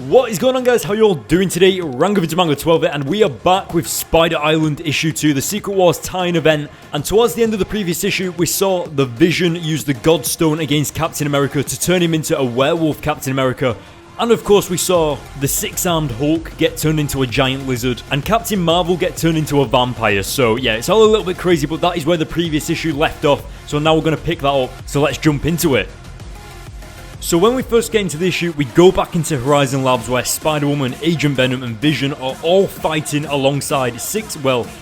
What is going on, guys? How you all doing today? Rangovidamango12 here, and we are back with Spider Island issue 2, the Secret Wars tie-in event. And towards the end of the previous issue, we saw the Vision use the Godstone against Captain America to turn him into a werewolf Captain America. And of course, we saw the six-armed Hulk get turned into a giant lizard, and Captain Marvel get turned into a vampire. So yeah, it's all a little bit crazy, but that is where the previous issue left off. So now we're going to pick that up, so let's jump into it. So when we first get into the issue, we go back into Horizon Labs where Spider-Woman, Agent Venom and Vision are all fighting alongside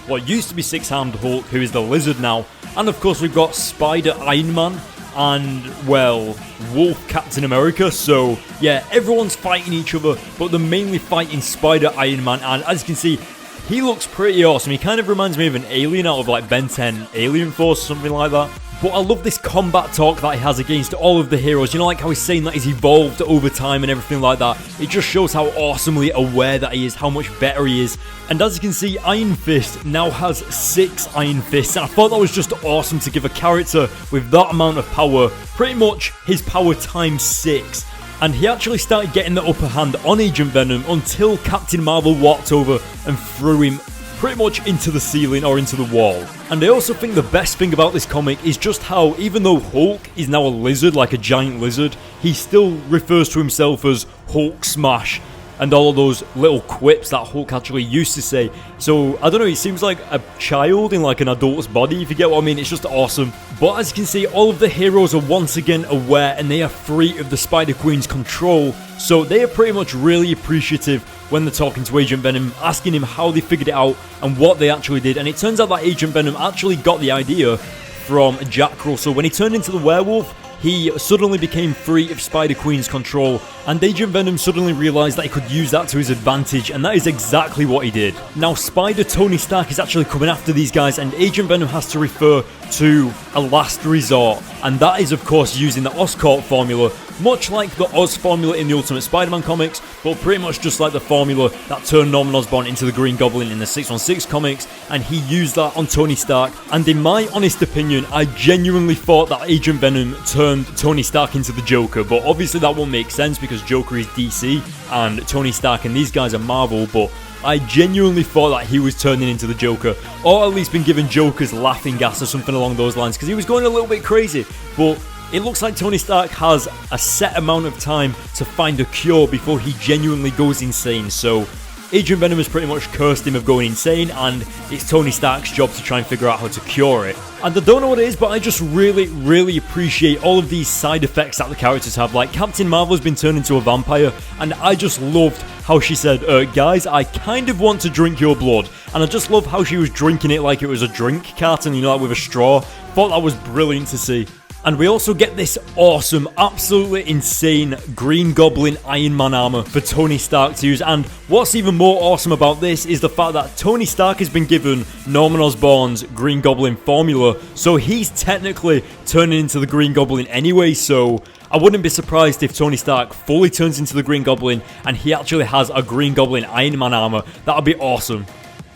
what used to be six-armed Hulk, who is the lizard now. And of course we've got Spider Iron Man and, Wolf Captain America. So yeah, everyone's fighting each other, but they're mainly fighting Spider Iron Man. And as you can see, he looks pretty awesome. He kind of reminds me of an alien out of like Ben 10 Alien Force or something like that. But I love this combat talk that he has against all of the heroes. You know, like how he's saying that he's evolved over time and everything like that. It just shows how awesomely aware that he is, how much better he is. And as you can see, Iron Fist now has 6 Iron Fists. And I thought that was just awesome to give a character with that amount of power, pretty much his power times 6. And he actually started getting the upper hand on Agent Venom until Captain Marvel walked over and threw him pretty much into the ceiling or into the wall. And I also think the best thing about this comic is just how, even though Hulk is now a lizard, like a giant lizard, he still refers to himself as Hulk Smash and all of those little quips that Hulk actually used to say. So, I don't know, he seems like a child in like an adult's body, if you get what I mean. It's just awesome. But as you can see, all of the heroes are once again aware and they are free of the Spider-Queen's control. So they are pretty much really appreciative when they're talking to Agent Venom, asking him how they figured it out and what they actually did. And it turns out that Agent Venom actually got the idea from Jack Russell. When he turned into the werewolf, he suddenly became free of Spider-Queen's control, and Agent Venom suddenly realised that he could use that to his advantage, and that is exactly what he did. Now, Spider Tony Stark is actually coming after these guys, and Agent Venom has to refer to a last resort, and that is, of course, using the Oscorp formula, much like the Oz formula in the Ultimate Spider-Man comics, but pretty much just like the formula that turned Norman Osborn into the Green Goblin in the 616 comics, and he used that on Tony Stark. And in my honest opinion, I genuinely thought that Agent Venom turned Tony Stark into the Joker, but obviously that won't make sense because Joker is DC and Tony Stark and these guys are Marvel, but I genuinely thought that he was turning into the Joker, or at least been given Joker's laughing gas or something along those lines, because he was going a little bit crazy. But it looks like Tony Stark has a set amount of time to find a cure before he genuinely goes insane. So Agent Venom has pretty much cursed him of going insane, and it's Tony Stark's job to try and figure out how to cure it. And I don't know what it is, but I just really appreciate all of these side effects that the characters have. Like, Captain Marvel has been turned into a vampire, and I just loved how she said, guys, I kind of want to drink your blood. And I just love how she was drinking it like it was a drink carton, you know, like with a straw. Thought that was brilliant to see. And we also get this awesome, absolutely insane Green Goblin Iron Man armor for Tony Stark to use. And what's even more awesome about this is the fact that Tony Stark has been given Norman Osborn's Green Goblin formula, so he's technically turning into the Green Goblin anyway. So I wouldn't be surprised if Tony Stark fully turns into the Green Goblin and he actually has a Green Goblin Iron Man armor. That would be awesome.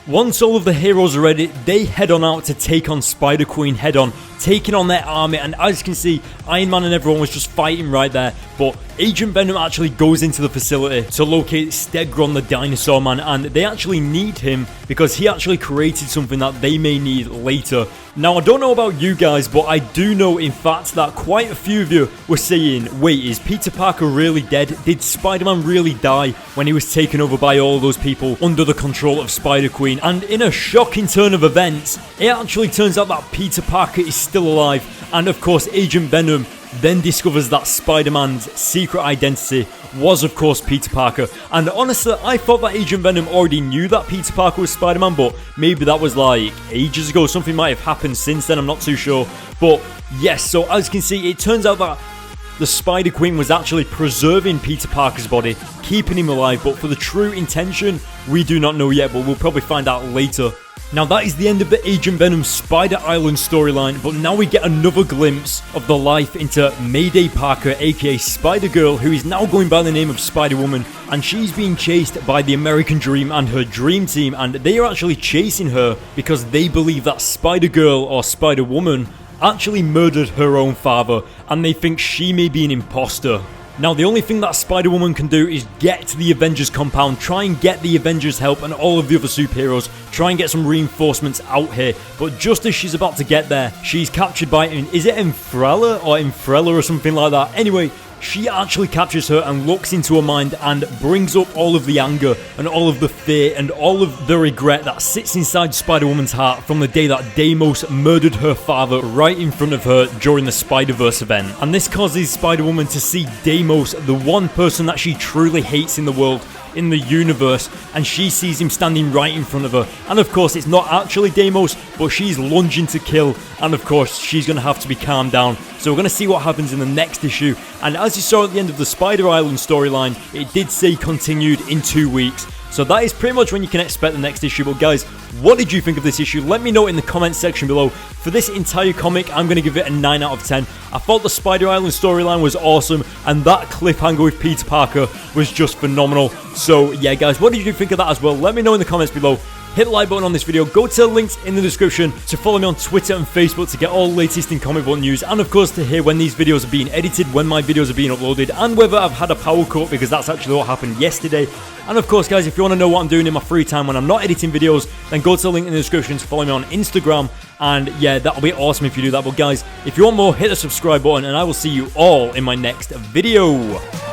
Once all of the heroes are ready, they head on out to take on Spider-Queen head on, taking on their army, and as you can see, Iron Man and everyone was just fighting right there, but Agent Venom actually goes into the facility to locate Stegron the Dinosaur Man, and they actually need him because he actually created something that they may need later. Now, I don't know about you guys, but I do know, in fact, that quite a few of you were saying, wait, is Peter Parker really dead? Did Spider-Man really die when he was taken over by all those people under the control of Spider-Queen? And in a shocking turn of events, it actually turns out that Peter Parker is still alive, and of course, Agent Venom then discovers that Spider-Man's secret identity was, of course, Peter Parker. And honestly, I thought that Agent Venom already knew that Peter Parker was Spider-Man, but maybe that was like ages ago. Something might have happened since then, I'm not too sure. But yes, so as you can see, it turns out that the Spider-Queen was actually preserving Peter Parker's body, keeping him alive, but for the true intention, we do not know yet, but we'll probably find out later. Now that is the end of the Agent Venom Spider Island storyline, but now we get another glimpse of the life into Mayday Parker, aka Spider-Girl, who is now going by the name of Spider-Woman, and she's being chased by the American Dream and her Dream Team, and they are actually chasing her because they believe that Spider-Girl or Spider-Woman actually murdered her own father, and they think she may be an imposter. Now, the only thing that Spider-Woman can do is get to the Avengers compound, try and get the Avengers help and all of the other superheroes, try and get some reinforcements out here. But just as she's about to get there, she's captured by, is it Umbrella or something like that? Anyway, she actually captures her and looks into her mind and brings up all of the anger and all of the fear and all of the regret that sits inside Spider-Woman's heart from the day that Deimos murdered her father right in front of her during the Spider-Verse event. And this causes Spider-Woman to see Deimos, the one person that she truly hates in the world, in the universe, and she sees him standing right in front of her. And of course, it's not actually Deimos, but she's lunging to kill, and of course, she's going to have to be calmed down. So we're going to see what happens in the next issue. And as you saw at the end of the Spider Island storyline, it did say continued in 2 weeks. So that is pretty much when you can expect the next issue. But guys, what did you think of this issue? Let me know in the comments section below. For this entire comic, I'm going to give it a 9 out of 10. I thought the Spider Island storyline was awesome, and that cliffhanger with Peter Parker was just phenomenal. So yeah guys, what did you think of that as well? Let me know in the comments below. Hit the like button on this video, go to the links in the description to follow me on Twitter and Facebook to get all the latest in comic book news, and of course to hear when these videos are being edited, when my videos are being uploaded, and whether I've had a power cut, because that's actually what happened yesterday. And of course guys, if you want to know what I'm doing in my free time when I'm not editing videos, then go to the link in the description to follow me on Instagram, and yeah, that'll be awesome if you do that. But guys, if you want more, hit the subscribe button, and I will see you all in my next video.